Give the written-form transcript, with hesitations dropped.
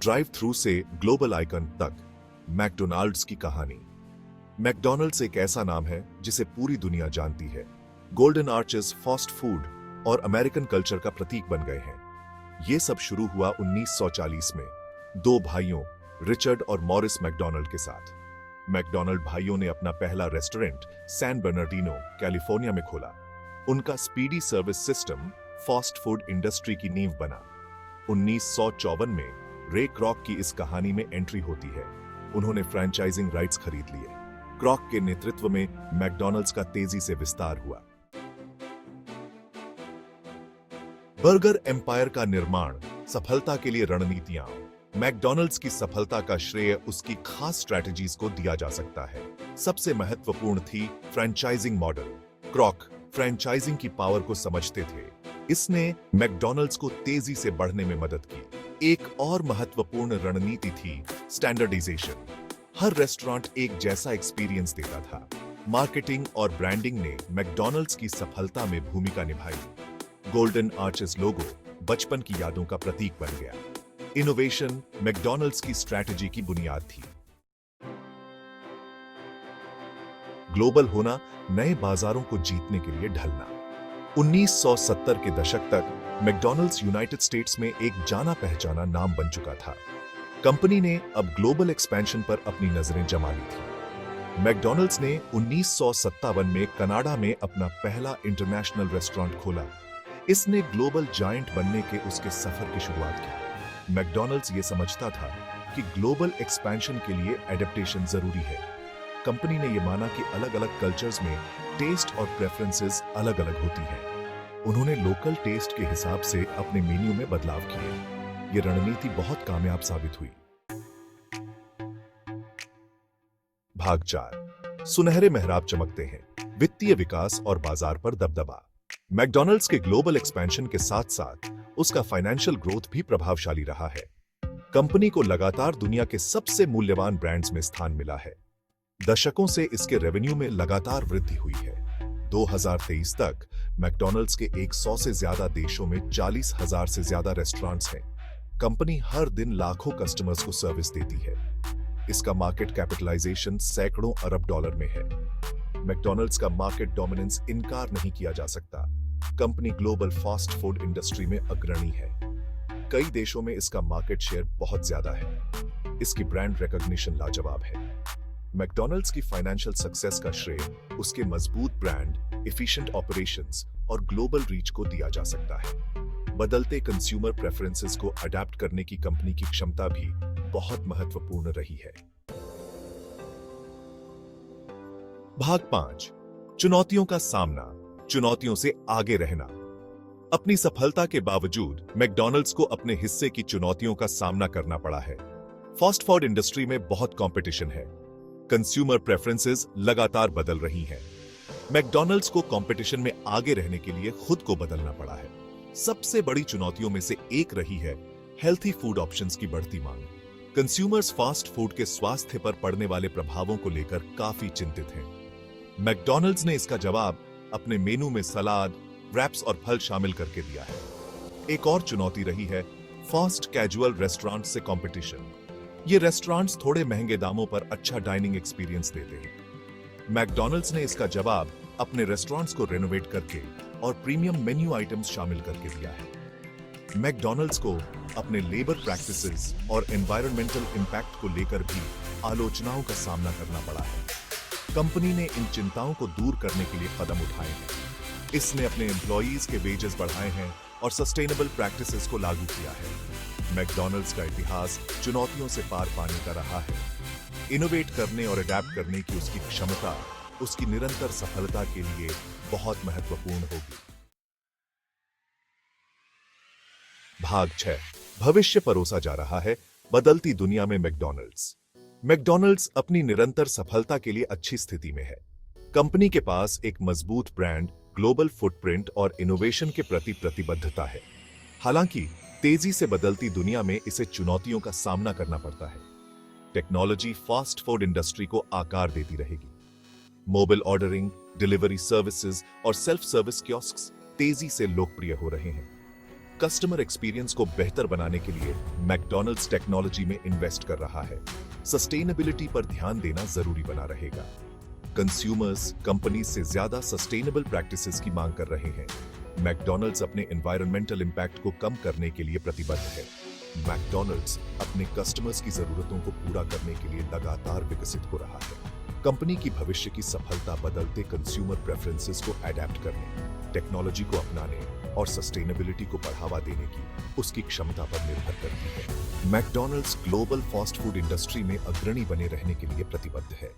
Drive through से global icon तक, McDonald's की कहानी। मैकडोनल्ड्स एक ऐसा नाम है जिसे पूरी दुनिया जानती है। गोल्डन आर्चेस फास्ट फूड और अमेरिकन कल्चर का प्रतीक बन गए हैं। ये सब शुरू हुआ 1940 में दो भाइयों रिचर्ड और मॉरिस मैकडोनल्ड के साथ। मैकडोनल्ड भाइयों ने अपना पहला रेस्टोरेंट सैन बर्नार्डिनो, कैलिफोर्निया में खोला। उनका speedy service system fast food industry की नींव बना। 1954 में रे क्रॉक की इस कहानी में एंट्री होती है। उन्होंने फ्रैंचाइजिंग राइट्स खरीद लिए। क्रॉक के नेतृत्व में मैकडोनल्ड्स का तेजी से विस्तार हुआ। बर्गर एम्पायर का निर्माण, सफलता के लिए रणनीतियां। मैकडोनल्ड्स की सफलता का श्रेय उसकी खास स्ट्रैटेजीज को दिया जा सकता है। सबसे महत्वपूर्ण थी फ्रैंचाइजिंग मॉडल। क्रॉक फ्रैंचाइजिंग की पावर को समझते थे। इसने मैकडोनल्ड्स को तेजी से बढ़ने में मदद की। एक और महत्वपूर्ण रणनीति थी स्टैंडर्डाइजेशन। हर रेस्टोरेंट एक जैसा एक्सपीरियंस देता था। मार्केटिंग और ब्रांडिंग ने मैकडोनल्ड्स की सफलता में भूमिका निभाई। गोल्डन आर्चेस लोगो बचपन की यादों का प्रतीक बन गया। इनोवेशन मैकडोनल्ड्स की स्ट्रैटेजी की बुनियाद थी। ग्लोबल होना, नए बाजारों को जीतने के लिए ढलना। 1970 के दशक तक मैकडोनल्ड्स यूनाइटेड स्टेट्स में एक जाना पहचाना नाम बन चुका था। कंपनी ने अब ग्लोबल एक्सपेंशन पर अपनी नजरें जमा ली थी। मैकडोनल्ड्स ने 1957 में कनाडा में अपना पहला इंटरनेशनल रेस्टोरेंट खोला। इसने ग्लोबल जायंट बनने के उसके सफर की शुरुआत की। मैकडोनल्ड्स ये समझता था कि ग्लोबल एक्सपेंशन के लिए एडेप्टेशन जरूरी है। कंपनी ने यह माना कि अलग अलग कल्चर्स में टेस्ट और प्रेफरेंसेस अलग अलग होती हैं। उन्होंने लोकल टेस्ट के हिसाब से अपने मेन्यू में बदलाव किए। ये रणनीति बहुत कामयाब साबित हुई। भाग 4, सुनहरे मेहराब चमकते हैं, वित्तीय विकास और बाजार पर दबदबा। मैकडोनल्ड्स के ग्लोबल एक्सपेंशन के साथ साथ उसका फाइनेंशियल ग्रोथ भी प्रभावशाली रहा है। कंपनी को लगातार दुनिया के सबसे मूल्यवान ब्रांड्स में स्थान मिला है। दशकों से इसके रेवेन्यू में लगातार वृद्धि हुई है। 2023 तक मैकडोनल्ड्स के 100 से ज्यादा देशों में 40,000 से ज्यादा रेस्टोरेंट्स हैं। कंपनी हर दिन लाखों कस्टमर्स को सर्विस देती है। इसका मार्केट कैपिटलाइजेशन सैकड़ों अरब डॉलर में है। मैकडोनल्ड्स का मार्केट डोमिनेंस इनकार नहीं किया जा सकता। Company global fast food industry में अग्रणी है। कई देशों में इसका मार्केट शेयर बहुत ज्यादा है। इसकी ब्रांड रिकॉग्निशन लाजवाब है। मैकडोनल्ड्स की फाइनेंशियल सक्सेस का श्रेय उसके मजबूत ब्रांड, एफिशिएंट ऑपरेशंस और ग्लोबल रीच को दिया जा सकता है। बदलते कंज्यूमर प्रेफरेंसेस को अडैप्ट करने की कंपनी की क्षमता भी बहुत महत्वपूर्ण रही है। भाग 5, चुनौतियों का सामना, चुनौतियों से आगे रहना। अपनी सफलता के बावजूद मैकडोनल्ड्स को अपने हिस्से की चुनौतियों का सामना करना पड़ा है। फास्ट फूड इंडस्ट्री में बहुत कंपटीशन है। कंज्यूमर प्रेफरेंसेस लगातार बदल रही हैं। मैकडोनल्ड्स को कंपटीशन में आगे रहने के लिए खुद को बदलना पड़ा है। सबसे बड़ी चुनौतियों में से एक रही है हेल्थी फूड ऑप्शंस की बढ़ती मांग। कंज्यूमर्स फास्ट फूड के स्वास्थ्य पर पड़ने वाले प्रभावों को लेकर काफी चिंतित हैं। मैकडोनल्ड्स ने इसका जवाब अपने मेनू में सलाद, रैप्स और फल शामिल करके दिया है। एक और चुनौती रही है फास्ट कैजुअल रेस्टोरेंट से कंपटीशन। ये रेस्टोरेंट्स थोड़े महंगे दामों पर अच्छा डाइनिंग एक्सपीरियंस देते हैं। मैकडोनल्ड्स ने इसका जवाब अपने रेस्टोरेंट्स को रेनोवेट करके और प्रीमियम मेन्यू आइटम्स शामिल करके दिया है। मैकडोनल्ड्स को अपने लेबर प्रैक्टिसेस और एनवायरमेंटल इंपैक्ट को लेकर भी आलोचनाओं का सामना करना पड़ा है। कंपनी ने इन चिंताओं को दूर करने के लिए कदम उठाए हैं। इसने अपने एम्प्लॉयज के वेजेस बढ़ाए हैं और सस्टेनेबल प्रैक्टिसेस को लागू किया है। मैकडोनल्ड्स का इतिहास चुनौतियों से पार पाने का रहा है। इनोवेट करने और अडैप्ट करने की उसकी क्षमता उसकी निरंतर सफलता के लिए बहुत महत्वपूर्ण होगी। भाग 6, भविष्य परोसा जा रहा है, बदलती दुनिया में मैकडोनल्ड्स। मैकडोनल्ड्स अपनी निरंतर सफलता के लिए अच्छी स्थिति में है। कंपनी के पास एक मजबूत ब्रांड, ग्लोबल फुटप्रिंट और इनोवेशन के प्रति प्रतिबद्धता है। हालांकि तेजी से बदलती दुनिया में इसे चुनौतियों का सामना करना पड़ता है। टेक्नोलॉजी फास्ट फूड इंडस्ट्री को आकार देती रहेगी। मोबाइल ऑर्डरिंग, डिलीवरी सर्विसेज और सेल्फ सर्विस कियोस्क्स तेजी से लोकप्रिय हो रहे हैं। कस्टमर एक्सपीरियंस को बेहतर बनाने के लिए मैकडॉनल्ड्स टेक्नोलॉजी में इन्वेस्ट कर रहा है। सस्टेनेबिलिटी पर ध्यान देना जरूरी बना रहेगा। कंज्यूमर्स कंपनी से ज्यादा सस्टेनेबल प्रैक्टिसेस की मांग कर रहे हैं। मैकडॉनल्ड्स अपने एनवायरमेंटल इंपैक्ट को कम करने के लिए प्रतिबद्ध है। मैकडॉनल्ड्स अपने कस्टमर्स की जरूरतों को पूरा करने के लिए लगातार विकसित हो रहा है। कंपनी की भविष्य की सफलता बदलते कंज्यूमर प्रेफरेंसेस को अडेप्ट करने, टेक्नोलॉजी को अपनाने और सस्टेनेबिलिटी को बढ़ावा देने की उसकी क्षमता पर निर्भर करती है। McDonald's global fast food industry में अग्रणी बने रहने के लिए प्रतिबद्ध है।